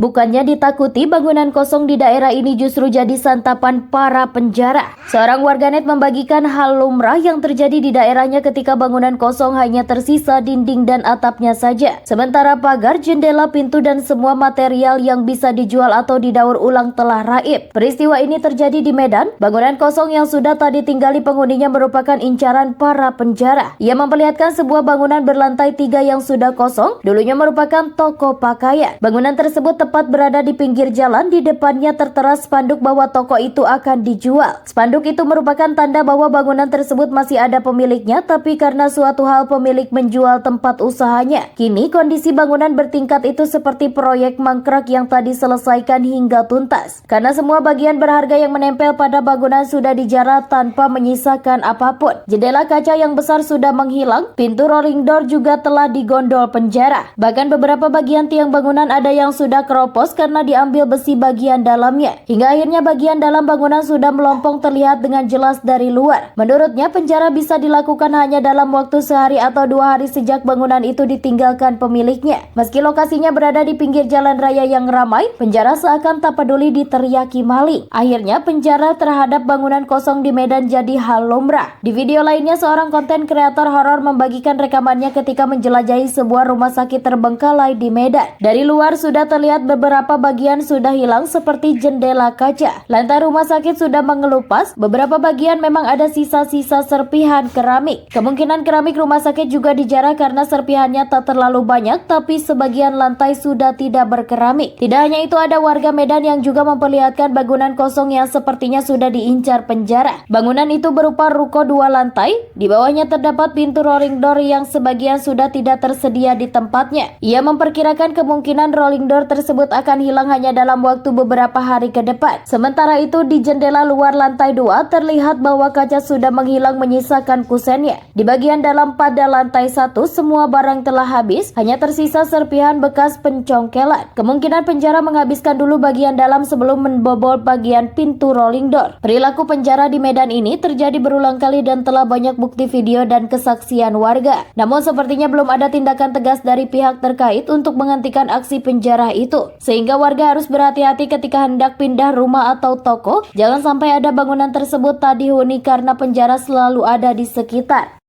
Bukannya ditakuti, bangunan kosong di daerah ini justru jadi santapan para penjara. Seorang warganet membagikan hal lumrah yang terjadi di daerahnya ketika bangunan kosong hanya tersisa dinding dan atapnya saja. Sementara pagar, jendela, pintu, dan semua material yang bisa dijual atau didaur ulang telah raib. Peristiwa ini terjadi di Medan. Bangunan kosong yang sudah tak ditinggali penghuninya merupakan incaran para penjara. Ia memperlihatkan sebuah bangunan berlantai 3 yang sudah kosong. Dulunya merupakan toko pakaian. Bangunan tersebut tepat berada di pinggir jalan. Di depannya tertera spanduk bahwa toko itu akan dijual. Spanduk itu merupakan tanda bahwa bangunan tersebut masih ada pemiliknya, tapi karena suatu hal pemilik menjual tempat usahanya. Kini kondisi bangunan bertingkat itu seperti proyek mangkrak yang tadi diselesaikan hingga tuntas. Karena semua bagian berharga yang menempel pada bangunan sudah dijarah tanpa menyisakan apapun. Jendela kaca yang besar sudah menghilang, pintu rolling door juga telah digondol penjara. Bahkan beberapa bagian tiang bangunan ada yang sudah keropos karena diambil besi bagian dalamnya. Hingga akhirnya bagian dalam bangunan sudah melompong terlihat dengan jelas dari luar. Menurutnya, penjara bisa dilakukan hanya dalam waktu sehari atau 2 hari sejak bangunan itu ditinggalkan pemiliknya. Meski lokasinya berada di pinggir jalan raya yang ramai, penjara seakan tak peduli diteriaki maling. Akhirnya, penjara terhadap bangunan kosong di Medan jadi hal lumrah. Di video lainnya, seorang konten kreator horor membagikan rekamannya ketika menjelajahi sebuah rumah sakit terbengkalai di Medan. Dari luar sudah terlihat beberapa bagian sudah hilang seperti jendela kaca. Lantai rumah sakit sudah mengelupas, beberapa bagian memang ada sisa-sisa serpihan keramik. Kemungkinan keramik rumah sakit juga dijarah karena serpihannya tak terlalu banyak, tapi sebagian lantai sudah tidak berkeramik. Tidak hanya itu, ada warga Medan yang juga memperlihatkan bangunan kosong yang sepertinya sudah diincar penjara. Bangunan itu berupa ruko 2 lantai, di bawahnya terdapat pintu rolling door yang sebagian sudah tidak tersedia di tempatnya. Ia memperkirakan kemungkinan rolling door tersebut akan hilang hanya dalam waktu beberapa hari ke depan. Sementara itu, di jendela luar lantai 2 terlihat bahwa kaca sudah menghilang menyisakan kusennya. Di bagian dalam pada lantai 1 semua barang telah habis, hanya tersisa serpihan bekas pencongkelan. Kemungkinan penjara menghabiskan dulu bagian dalam sebelum membobol bagian pintu rolling door. Perilaku penjara di Medan ini terjadi berulang kali dan telah banyak bukti video dan kesaksian warga. Namun sepertinya belum ada tindakan tegas dari pihak terkait untuk menghentikan aksi penjara itu. Sehingga warga harus berhati-hati ketika hendak pindah rumah atau toko. Jangan sampai ada bangunan tersebut tak dihuni karena penjara selalu ada di sekitar.